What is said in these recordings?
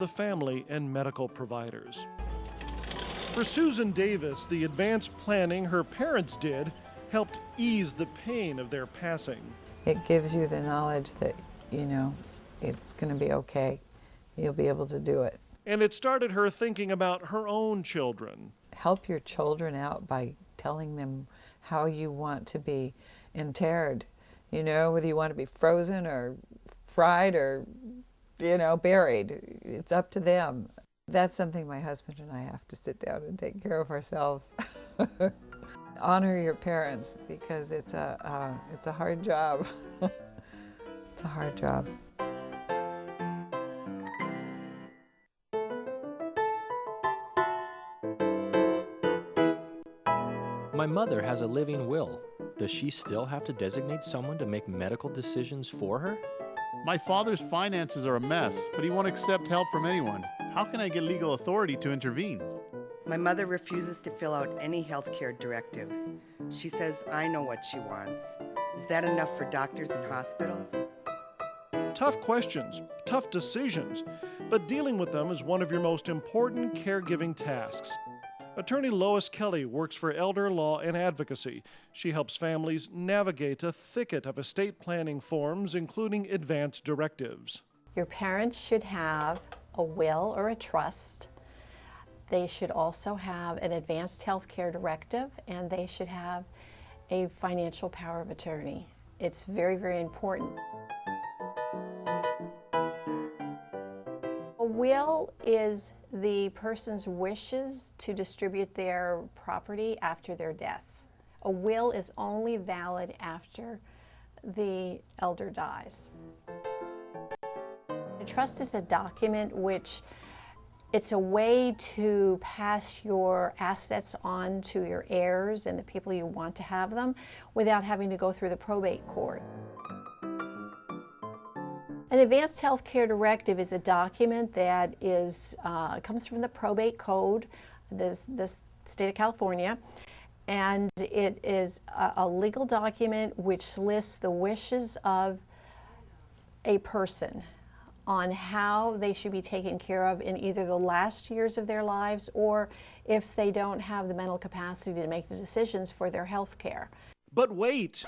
the family and medical providers. For Susan Davis, the advanced planning her parents did helped ease the pain of their passing. It gives you the knowledge that, it's going to be okay. You'll be able to do it. And it started her thinking about her own children. Help your children out by telling them how you want to be interred. Whether you want to be frozen or fried or, buried. It's up to them. That's something my husband and I have to sit down and take care of ourselves. Honor your parents, because it's a hard job. It's a hard job. My mother has a living will. Does she still have to designate someone to make medical decisions for her? My father's finances are a mess, but he won't accept help from anyone. How can I get legal authority to intervene? My mother refuses to fill out any healthcare directives. She says I know what she wants. Is that enough for doctors and hospitals? Tough questions, tough decisions, but dealing with them is one of your most important caregiving tasks. Attorney Lois Kelly works for Elder Law and Advocacy. She helps families navigate a thicket of estate planning forms, including advanced directives. Your parents should have a will or a trust. They should also have an advanced health care directive, and they should have a financial power of attorney. It's very, very important. A will is the person's wishes to distribute their property after their death. A will is only valid after the elder dies. A trust is a document which it's a way to pass your assets on to your heirs and the people you want to have them without having to go through the probate court. An advanced health care directive is a document that comes from the probate code, this state of California, and it is a legal document which lists the wishes of a person on how they should be taken care of in either the last years of their lives or if they don't have the mental capacity to make the decisions for their health care. But wait!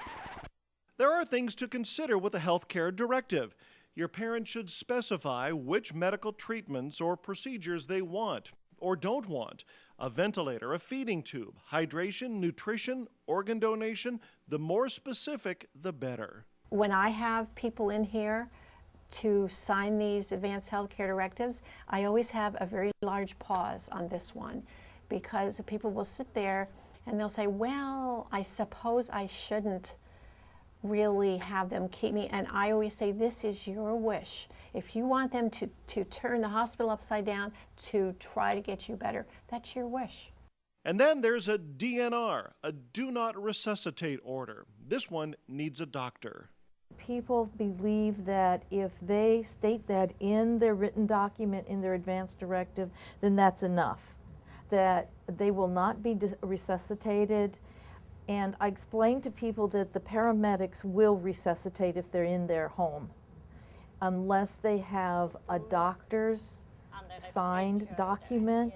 There are things to consider with a health care directive. Your parents should specify which medical treatments or procedures they want or don't want. A ventilator, a feeding tube, hydration, nutrition, organ donation. The more specific, the better. When I have people in here to sign these advanced health care directives, I always have a very large pause on this one, because people will sit there and they'll say, well, I suppose I shouldn't really have them keep me. And I always say, this is your wish. If you want them to turn the hospital upside down to try to get you better, that's your wish. And then there's a DNR, a do not resuscitate order. This one needs a doctor. People believe that if they state that in their written document, in their advance directive, then that's enough, that they will not be resuscitated. And I explain to people that the paramedics will resuscitate if they're in their home, unless they have a doctor's signed document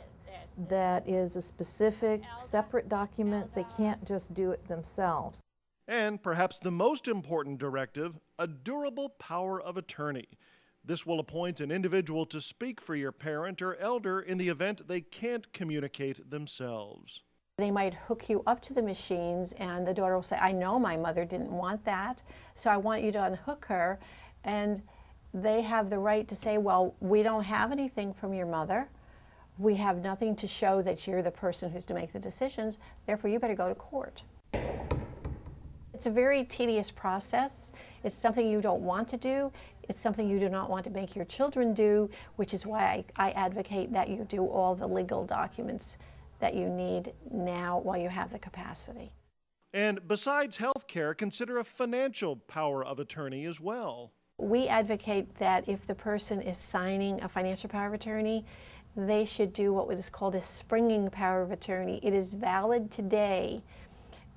that is a specific, separate document. They can't just do it themselves. And perhaps the most important directive, a durable power of attorney. This will appoint an individual to speak for your parent or elder in the event they can't communicate themselves. They might hook you up to the machines and the daughter will say, I know my mother didn't want that, so I want you to unhook her. And they have the right to say, well, we don't have anything from your mother. We have nothing to show that you're the person who's to make the decisions, therefore you better go to court. It's a very tedious process. It's something you don't want to do. It's something you do not want to make your children do, which is why I advocate that you do all the legal documents that you need now while you have the capacity. And besides health care, consider a financial power of attorney as well. We advocate that if the person is signing a financial power of attorney, they should do what is called a springing power of attorney. It is valid today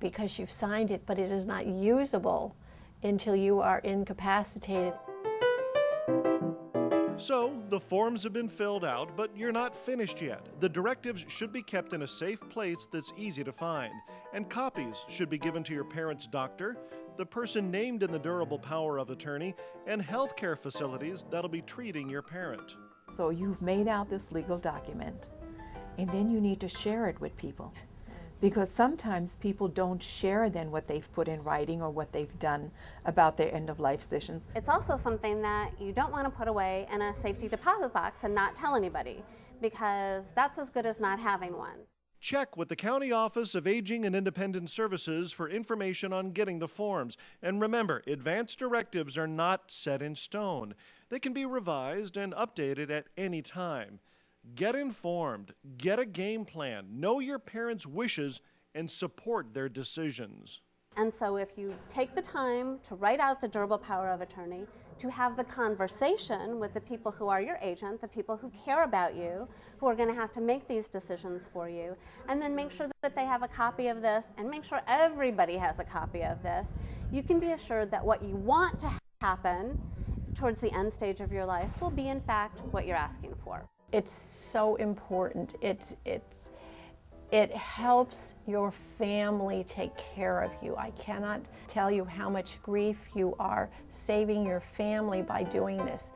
because you've signed it, but it is not usable until you are incapacitated. So, the forms have been filled out, but you're not finished yet. The directives should be kept in a safe place that's easy to find, and copies should be given to your parent's doctor, the person named in the durable power of attorney, and healthcare facilities that'll be treating your parent. So you've made out this legal document, and then you need to share it with people. Because sometimes people don't share then what they've put in writing or what they've done about their end-of-life decisions. It's also something that you don't want to put away in a safety deposit box and not tell anybody, because that's as good as not having one. Check with the County Office of Aging and Independent Services for information on getting the forms. And remember, advance directives are not set in stone. They can be revised and updated at any time. Get informed, get a game plan, know your parents' wishes, and support their decisions. And so if you take the time to write out the durable power of attorney, to have the conversation with the people who are your agent, the people who care about you, who are going to have to make these decisions for you, and then make sure that they have a copy of this, and make sure everybody has a copy of this, you can be assured that what you want to happen towards the end stage of your life will be in fact what you're asking for. It's so important. It helps your family take care of you. I cannot tell you how much grief you are saving your family by doing this.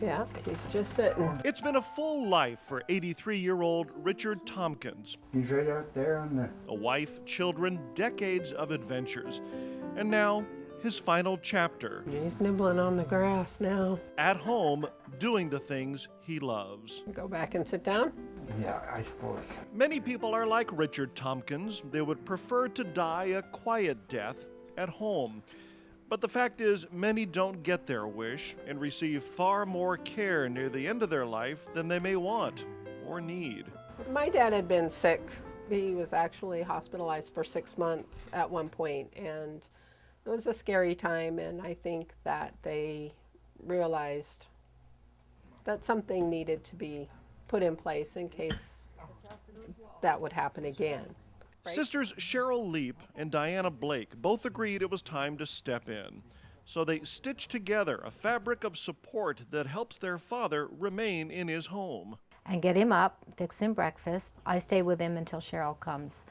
Yeah, he's just sitting. It's been a full life for 83-year-old Richard Tompkins. He's right out there on the... A wife, children, decades of adventures. And now, his final chapter. He's nibbling on the grass now. At home, doing the things he loves. Go back and sit down? Yeah, I suppose. Many people are like Richard Tompkins. They would prefer to die a quiet death at home. But the fact is, many don't get their wish and receive far more care near the end of their life than they may want or need. My dad had been sick. He was actually hospitalized for 6 months at one point, and it was a scary time, and I think that they realized that something needed to be put in place in case that would happen again. Sisters Cheryl Leap and Diana Blake both agreed it was time to step in. So they stitched together a fabric of support that helps their father remain in his home. And get him up, fix him breakfast. I stay with him until Cheryl comes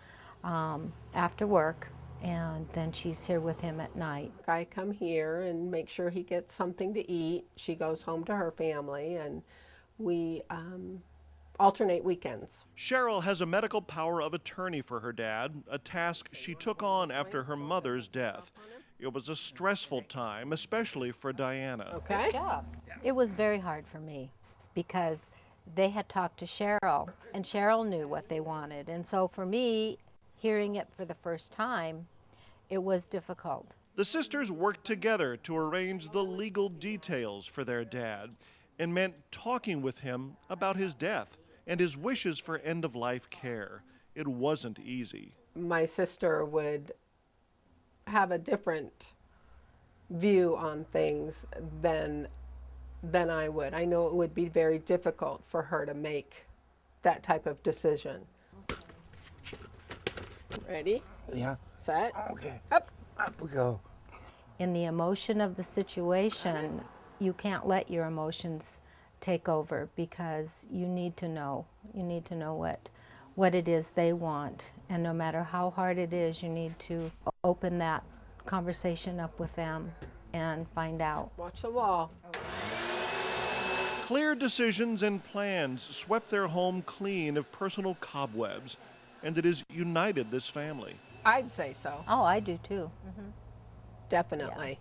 after work, and then she's here with him at night. I come here and make sure he gets something to eat. She goes home to her family, and we alternate weekends. Cheryl has a medical power of attorney for her dad, a task she took on after her mother's death. It was a stressful time, especially for Diana. Okay. Good job. It was very hard for me because they had talked to Cheryl, and Cheryl knew what they wanted. And so for me, hearing it for the first time, it was difficult. The sisters worked together to arrange the legal details for their dad, and meant talking with him about his death and his wishes for end-of-life care. It wasn't easy. My sister would have a different view on things than I would. I know it would be very difficult for her to make that type of decision. Ready? Yeah. Set? Okay. Up. Up we go. In the emotion of the situation, you can't let your emotions take over because you need to know. You need to know what it is they want. And no matter how hard it is, you need to open that conversation up with them and find out. Watch the wall. Clear decisions and plans swept their home clean of personal cobwebs, and it has united this family. I'd say so. Oh, I do too. Mm-hmm. Definitely.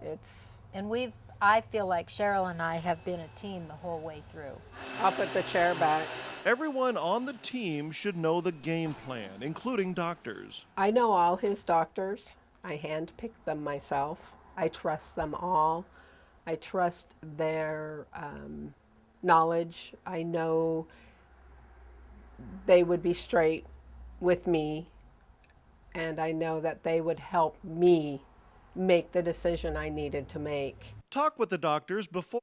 Yeah. It's. And I feel like Cheryl and I have been a team the whole way through. I'll put the chair back. Everyone on the team should know the game plan, including doctors. I know all his doctors. I handpicked them myself. I trust them all. I trust their knowledge. I know they would be straight with me, and I know that they would help me make the decision I needed to make. Talk with the doctors before